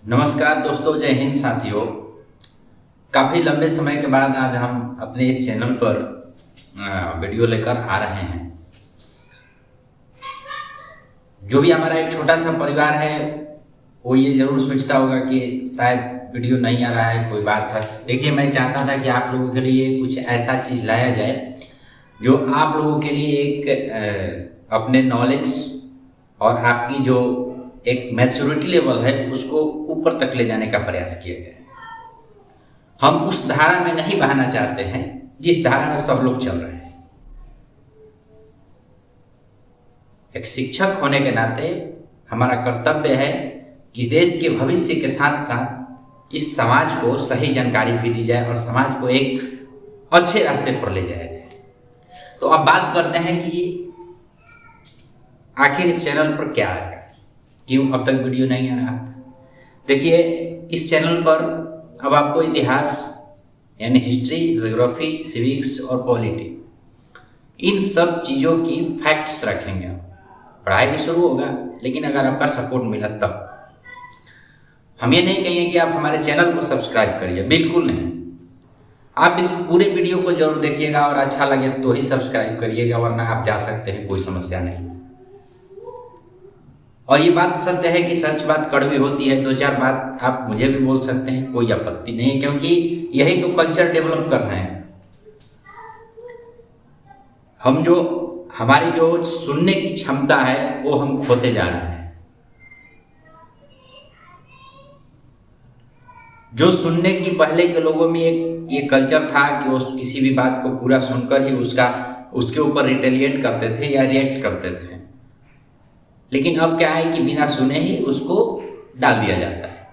नमस्कार दोस्तों, जय हिंद साथियों। काफ़ी लंबे समय के बाद आज हम अपने इस चैनल पर वीडियो लेकर आ रहे हैं। जो भी हमारा एक छोटा सा परिवार है वो ये ज़रूर सोचता होगा कि शायद वीडियो नहीं आ रहा है, कोई बात है। देखिए, मैं चाहता था कि आप लोगों के लिए कुछ ऐसा चीज़ लाया जाए जो आप लोगों के लिए एक अपने नॉलेज और आपकी जो एक मैच्योरिटी लेवल है उसको ऊपर तक ले जाने का प्रयास किया गया है। हम उस धारा में नहीं बहाना चाहते हैं जिस धारा में सब लोग चल रहे हैं। एक शिक्षक होने के नाते हमारा कर्तव्य है कि देश के भविष्य के साथ साथ इस समाज को सही जानकारी भी दी जाए और समाज को एक अच्छे रास्ते पर ले जाया जाए। तो अब बात करते हैं कि आखिर इस चैनल पर क्या है, क्यों अब तक वीडियो नहीं आ रहा था। देखिए, इस चैनल पर अब आपको इतिहास यानी हिस्ट्री, ज्योग्राफी, सिविक्स और पॉलिटी, इन सब चीज़ों की फैक्ट्स रखेंगे। पढ़ाई भी शुरू होगा, लेकिन अगर आपका सपोर्ट मिला तब। हम ये नहीं कहेंगे कि आप हमारे चैनल को सब्सक्राइब करिए, बिल्कुल नहीं। आप इस पूरे वीडियो को जरूर देखिएगा और अच्छा लगे तो ही सब्सक्राइब करिएगा, वरना आप जा सकते हैं, कोई समस्या नहीं। और ये बात सत्य है कि सच बात कड़वी होती है। दो चार बात आप मुझे भी बोल सकते हैं, कोई आपत्ति नहीं है, क्योंकि यही तो कल्चर डेवलप कर रहे हैं हम। हमारी जो सुनने की क्षमता है वो हम खोते जा रहे हैं। जो सुनने की पहले के लोगों में एक ये कल्चर था कि वो किसी भी बात को पूरा सुनकर ही उसके ऊपर रिटेलिएट करते थे या रिएक्ट करते थे। लेकिन अब क्या है कि बिना सुने ही उसको डाल दिया जाता है।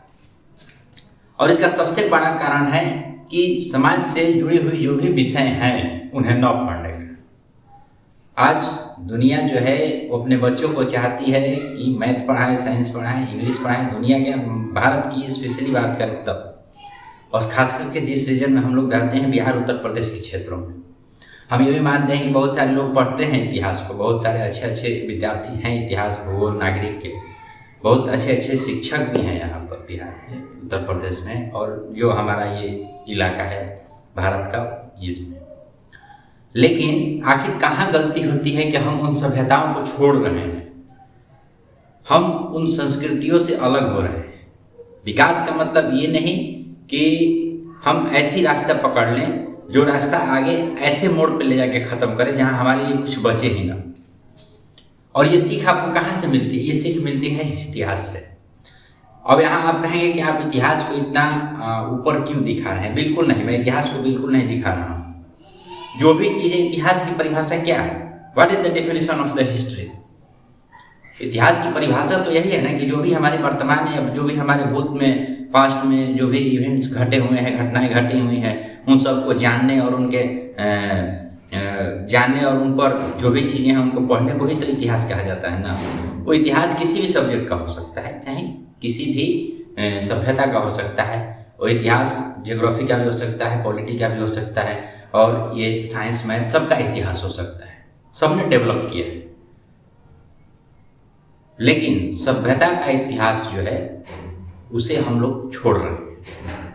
और इसका सबसे बड़ा कारण है कि समाज से जुड़ी हुई जो भी विषय हैं उन्हें न पढ़ने का। आज दुनिया जो है वो अपने बच्चों को चाहती है कि मैथ पढ़ाएं, साइंस पढ़ाएं, इंग्लिश पढ़ाएं। दुनिया के, भारत की स्पेशली बात करें तब, और खास करके जिस रीजन में हम लोग रहते हैं, बिहार उत्तर प्रदेश के क्षेत्रों में, हम ये भी मानते हैं कि बहुत सारे लोग पढ़ते हैं इतिहास को। बहुत सारे अच्छे अच्छे विद्यार्थी हैं इतिहास, भूगोल, नागरिक के। बहुत अच्छे अच्छे शिक्षक भी हैं यहाँ पर बिहार में, उत्तर प्रदेश में, और जो हमारा ये इलाका है भारत का, इसमें। लेकिन आखिर कहाँ गलती होती है कि हम उन सभ्यताओं को छोड़ रहे हैं, हम उन संस्कृतियों से अलग हो रहे हैं। विकास का मतलब ये नहीं कि हम ऐसी रास्ता पकड़ लें जो रास्ता आगे ऐसे मोड़ पे ले जाके ख़त्म करे जहां हमारे लिए कुछ बचे ही ना। और ये सीख आपको कहाँ से मिलती है? ये सीख मिलती है इतिहास से। अब यहाँ आप कहेंगे कि आप इतिहास को इतना ऊपर क्यों दिखा रहे हैं? बिल्कुल नहीं, मैं इतिहास को बिल्कुल नहीं दिखा रहा हूँ। जो भी चीज़ें, इतिहास की परिभाषा क्या है? What is the definition of the history? इतिहास की परिभाषा तो यही है ना कि जो भी हमारे वर्तमान है, जो भी हमारे भूत में, पास्ट में जो भी इवेंट्स घटे हुए हैं, घटनाएं घटी हुई हैं, उन सबको जानने और उन पर जो भी चीज़ें हैं उनको पढ़ने को ही तो इतिहास कहा जाता है ना। वो इतिहास किसी भी सब्जेक्ट का हो सकता है, चाहे किसी भी सभ्यता का हो सकता है। वो इतिहास ज्योग्राफी का भी हो सकता है, पॉलिटी का भी हो सकता है, और ये साइंस, मैथ, सबका इतिहास हो सकता है। सबने डेवलप किया है। लेकिन सभ्यता का इतिहास जो है उसे हम लोग छोड़ रहे हैं।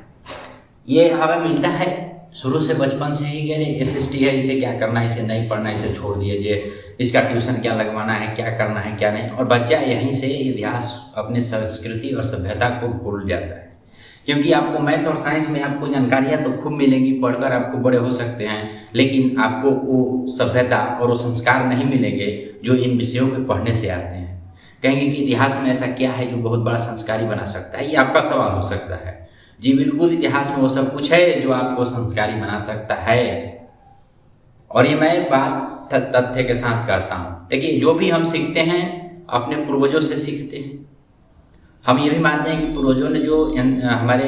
ये हमें मिलता है शुरू से, बचपन से ही, कह SST है, इसे क्या करना है, इसे नहीं पढ़ना, इसे छोड़ दीजिए, इसका ट्यूशन क्या लगवाना है, क्या करना है क्या नहीं। और बच्चा यहीं से इतिहास, अपनी संस्कृति और सभ्यता को भूल जाता है। क्योंकि आपको मैथ और साइंस में आपको जानकारियाँ तो खूब मिलेंगी, पढ़कर आपको बड़े हो सकते हैं, लेकिन आपको वो सभ्यता और वो संस्कार नहीं मिलेंगे जो इन विषयों के पढ़ने से आते हैं। कहेंगे कि इतिहास में ऐसा क्या है जो बहुत बड़ा संस्कारी बना सकता है? ये आपका सवाल हो सकता है। जी बिल्कुल, इतिहास में वो सब कुछ है जो आपको संस्कारी बना सकता है। और ये मैं बात तथ्य के साथ कहता हूँ। देखिए, जो भी हम सीखते हैं अपने पूर्वजों से सीखते हैं। हम ये भी मानते हैं कि पूर्वजों ने जो हमारे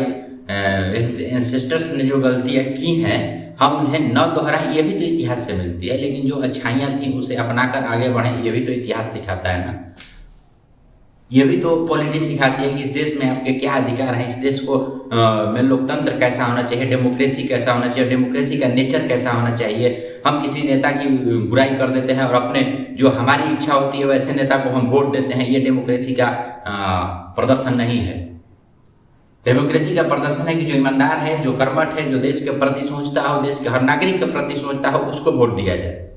एंसेस्टर्स ने जो गलतियाँ की हैं, हम उन्हें न दोहराएं, ये भी तो इतिहास से मिलती है। लेकिन जो अच्छाइयाँ थी उसे अपनाकर आगे बढ़ें, ये भी तो इतिहास सिखाता है ना। ये भी तो पॉलिटी सिखाती है कि इस देश में आपके क्या अधिकार हैं, इस देश को में लोकतंत्र कैसा होना चाहिए, डेमोक्रेसी कैसा होना चाहिए, डेमोक्रेसी का नेचर कैसा होना चाहिए। हम किसी नेता की बुराई कर देते हैं और अपने जो हमारी इच्छा होती है वैसे नेता को हम वोट देते हैं, ये डेमोक्रेसी का प्रदर्शन नहीं है। डेमोक्रेसी का प्रदर्शन है कि जो ईमानदार है, जो कर्मठ है, जो देश के प्रति सोचता हो, देश के हर नागरिक के प्रति सोचता हो, उसको वोट दिया जाए।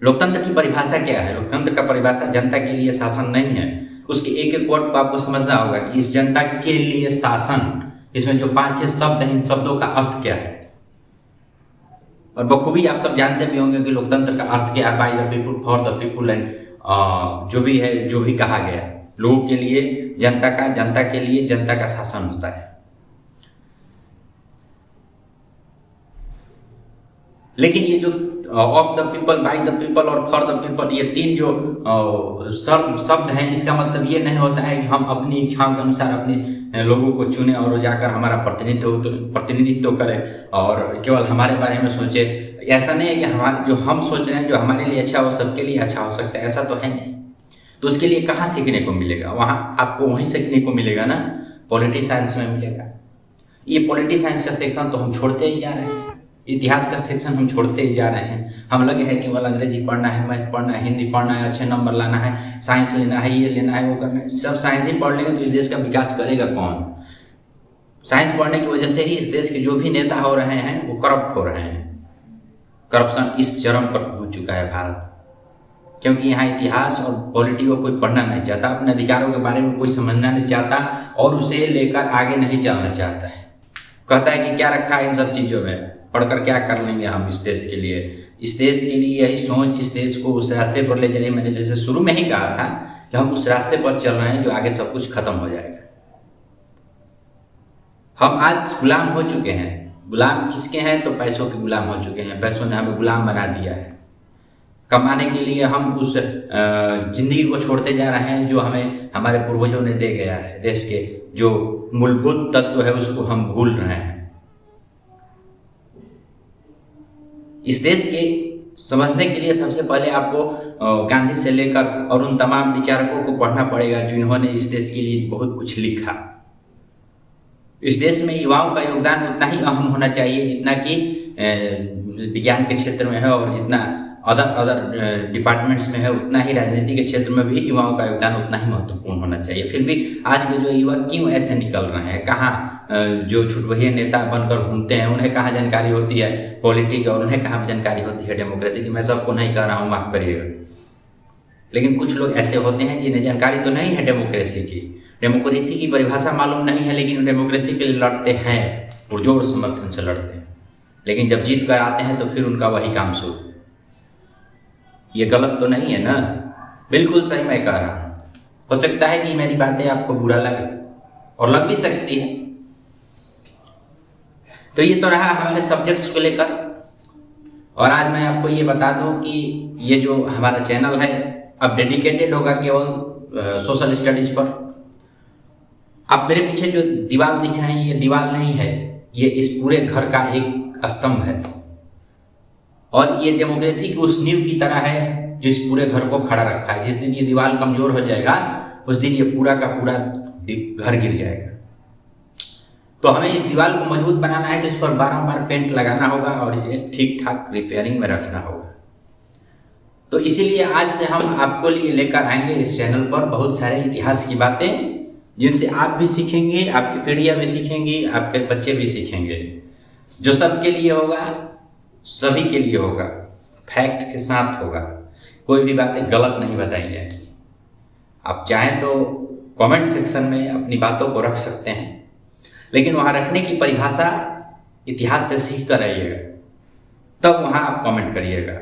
लोकतंत्र की परिभाषा क्या है? लोकतंत्र का परिभाषा जनता के लिए शासन नहीं है। उसके एक एक वर्ड को आपको समझना होगा कि इस जनता के लिए शासन, इसमें जो 5-6 शब्द हैं, इन शब्दों का अर्थ क्या है। और बखूबी आप सब जानते भी होंगे कि लोकतंत्र का अर्थ क्या है, by the people, for the people and जो भी है, जो भी कहा गया, लोगों के लिए, जनता के लिए जनता का शासन होता है। लेकिन ये जो of the people, by the people और फॉर द पीपल, ये 3 जो शब्द हैं, इसका मतलब ये नहीं होता है कि हम अपनी इच्छाओं के अनुसार अपने लोगों को चुने और वो जाकर हमारा प्रतिनिधित्व करें और केवल हमारे बारे में सोचे। ऐसा नहीं है कि हमारे जो हम सोच रहे हैं, जो हमारे लिए अच्छा हो, सबके लिए अच्छा हो सकता है, ऐसा तो है नहीं। तो उसके लिए कहाँ सीखने को मिलेगा? वहाँ आपको वहीं सीखने को मिलेगा ना, पॉलिटी साइंस में मिलेगा। ये पॉलिटी साइंस का सेक्शन तो हम छोड़ते ही जा रहे हैं, इतिहास का सेक्शन हम छोड़ते ही जा रहे हैं। हम लगे हैं केवल अंग्रेजी पढ़ना है, मैथ पढ़ना है, हिंदी पढ़ना है, अच्छे नंबर लाना है, साइंस लेना है, ये लेना है, वो करना है। सब साइंस ही पढ़ लेंगे तो इस देश का विकास करेगा कौन? साइंस पढ़ने की वजह से ही इस देश के जो भी नेता हो रहे हैं वो करप्ट हो रहे हैं। करप्शन इस चरम पर पहुंच चुका है भारत, क्योंकि यहाँ इतिहास और पॉलिटी को कोई पढ़ना नहीं चाहता, अपने अधिकारों के बारे में कोई समझना नहीं चाहता और उसे लेकर आगे नहीं चलना चाहता है। कहता है कि क्या रखा है इन सब चीज़ों में, पढ़कर क्या कर लेंगे हम इस देश के लिए। इस देश के लिए यही सोच इस देश को उस रास्ते पर ले जा रही है। मैंने जैसे शुरू में ही कहा था कि हम उस रास्ते पर चल रहे हैं जो आगे सब कुछ खत्म हो जाएगा। हम आज गुलाम हो चुके हैं। गुलाम किसके हैं? तो पैसों के गुलाम हो चुके हैं। पैसों ने हमें गुलाम बना दिया है। कमाने के लिए हम उस जिंदगी को छोड़ते जा रहे हैं जो हमें हमारे पूर्वजों ने दे गया है। देश के जो मूलभूत तत्व है उसको हम भूल रहे हैं। इस देश के समझने के लिए सबसे पहले आपको गांधी से लेकर और उन तमाम विचारकों को पढ़ना पड़ेगा जिन्होंने इस देश के लिए बहुत कुछ लिखा। इस देश में युवाओं का योगदान उतना ही अहम होना चाहिए जितना कि विज्ञान के क्षेत्र में है, और जितना अदर डिपार्टमेंट्स में है, उतना ही राजनीति के क्षेत्र में भी युवाओं का योगदान उतना ही महत्वपूर्ण होना चाहिए। फिर भी आज के जो युवा क्यों ऐसे निकल रहे हैं? कहाँ जो छुटभैया नेता बनकर घूमते हैं, उन्हें कहाँ जानकारी होती है पॉलिटिक्स और उन्हें कहाँ जानकारी होती है डेमोक्रेसी की। मैं सबको नहीं कह रहा हूँ, माफ़ करिएगा, लेकिन कुछ लोग ऐसे होते हैं जिन्हें जानकारी तो नहीं है डेमोक्रेसी की। डेमोक्रेसी की परिभाषा मालूम नहीं है, लेकिन डेमोक्रेसी के लिए लड़ते हैं, पुरजोर समर्थन से लड़ते हैं, लेकिन जब जीत कर आते हैं तो फिर उनका वही काम शुरू। ये गलत तो नहीं है ना? बिल्कुल सही मैं कह रहा हूँ। हो सकता है कि मेरी बातें आपको बुरा लगे और लग भी सकती है। तो ये तो रहा हमारे सब्जेक्ट्स को लेकर। और आज मैं आपको ये बता दूं कि ये जो हमारा चैनल है अब डेडिकेटेड होगा केवल सोशल स्टडीज़ पर। आप मेरे पीछे जो दीवार दिख रहे हैं, ये दीवार नहीं है, ये इस पूरे घर का एक स्तंभ है और ये डेमोक्रेसी की उस नींव की तरह है जो इस पूरे घर को खड़ा रखा है। जिस दिन ये दीवार कमजोर हो जाएगा उस दिन ये पूरा का पूरा घर गिर जाएगा। तो हमें इस दीवार को मजबूत बनाना है तो इस पर बारंबार पेंट लगाना होगा और इसे ठीक ठाक रिपेयरिंग में रखना होगा। तो इसीलिए आज से हम आपको लिए लेकर आएंगे इस चैनल पर बहुत सारे इतिहास की बातें, जिनसे आप भी सीखेंगे, आपकी पीढ़ियाँ भी सीखेंगी, आपके बच्चे भी सीखेंगे। जो सबके लिए होगा, सभी के लिए होगा, फैक्ट के साथ होगा, कोई भी बातें गलत नहीं बताई जाएंगी। आप चाहें तो कमेंट सेक्शन में अपनी बातों को रख सकते हैं, लेकिन वहाँ रखने की परिभाषा इतिहास से सीख कर आइएगा, तब वहाँ आप कमेंट करिएगा,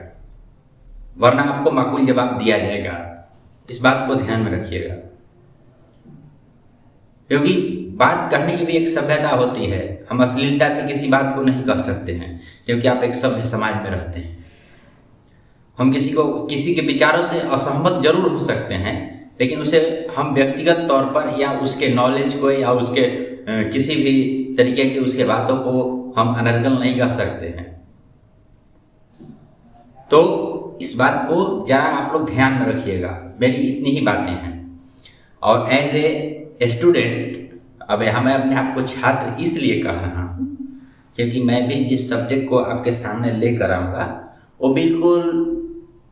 वरना आपको माकूल जवाब दिया जाएगा। इस बात को ध्यान में रखिएगा, क्योंकि बात कहने की भी एक सभ्यता होती है। हम अश्लीलता से किसी बात को नहीं कह सकते हैं, क्योंकि आप एक सभ्य समाज में रहते हैं। हम किसी के विचारों से असहमत जरूर हो सकते हैं, लेकिन उसे हम व्यक्तिगत तौर पर या उसके नॉलेज को या उसके किसी भी तरीके की उसके बातों को हम अनर्गल नहीं कर सकते हैं। तो इस बात को जरा आप लोग ध्यान में रखिएगा। मेरी इतनी ही बातें हैं। और एज ए स्टूडेंट, अब मैं अपने आप को छात्र इसलिए कह रहा हूँ क्योंकि मैं भी जिस सब्जेक्ट को आपके सामने लेकर आऊँगा वो बिल्कुल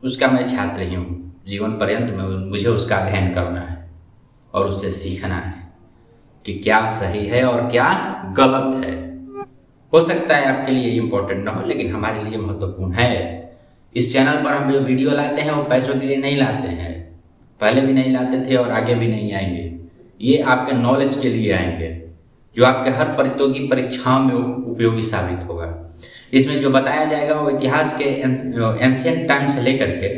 उसका मैं छात्र ही हूँ। जीवन पर्यंत में मुझे उसका अध्ययन करना है और उससे सीखना है कि क्या सही है और क्या गलत है। हो सकता है आपके लिए इम्पोर्टेंट ना हो, लेकिन हमारे लिए महत्वपूर्ण है। इस चैनल पर हम जो वीडियो लाते हैं वो पैसों के लिए नहीं लाते हैं, पहले भी नहीं लाते थे और आगे भी नहीं आएंगे। ये आपके नॉलेज के लिए आएंगे, जो आपके हर प्रतियोगी परीक्षाओं में उपयोगी साबित होगा। इसमें जो बताया जाएगा वो इतिहास के एंशियंट टाइम से लेकर के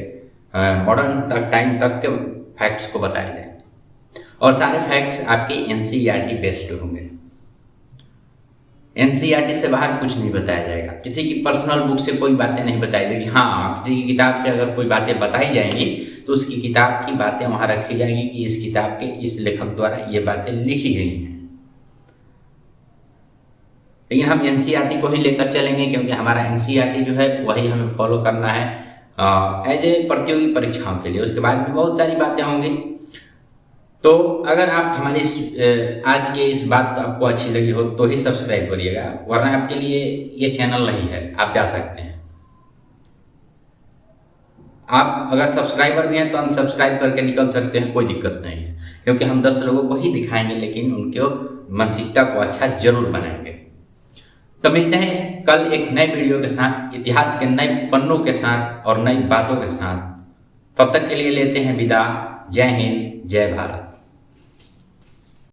मॉडर्न टाइम तक के फैक्ट्स को बताए जाएंगे, और सारे फैक्ट्स आपके एनसीईआरटी बेस्ड होंगे। एनसीईआरटी से बाहर कुछ नहीं बताया जाएगा, किसी की पर्सनल बुक से कोई बातें नहीं बताई जाएगी। हाँ, किसी की किताब से अगर कोई बातें बताई जाएंगी तो उसकी किताब की बातें वहाँ रखी जाएंगी कि इस किताब के इस लेखक द्वारा ये बातें लिखी गई हैं। लेकिन हम एनसीईआरटी को ही लेकर चलेंगे, क्योंकि हमारा एनसीईआरटी जो है वही हमें फॉलो करना है एज ए प्रतियोगी परीक्षाओं के लिए। उसके बाद भी बहुत सारी बातें होंगी। तो अगर आप हमारी आज के इस बात आपको अच्छी लगी हो तो ही सब्सक्राइब करिएगा, वरना आपके लिए ये चैनल नहीं है। आप जा सकते हैं। आप अगर सब्सक्राइबर भी हैं तो अनसब्सक्राइब करके निकल सकते हैं, कोई दिक्कत नहीं है, क्योंकि हम 10 लोगों को ही दिखाएंगे, लेकिन उनके मानसिकता को अच्छा जरूर बनाएंगे। तो मिलते हैं कल एक नए वीडियो के साथ, इतिहास के नए पन्नों के साथ और नई बातों के साथ। तब तक के लिए लेते हैं विदा। जय हिंद, जय भारत।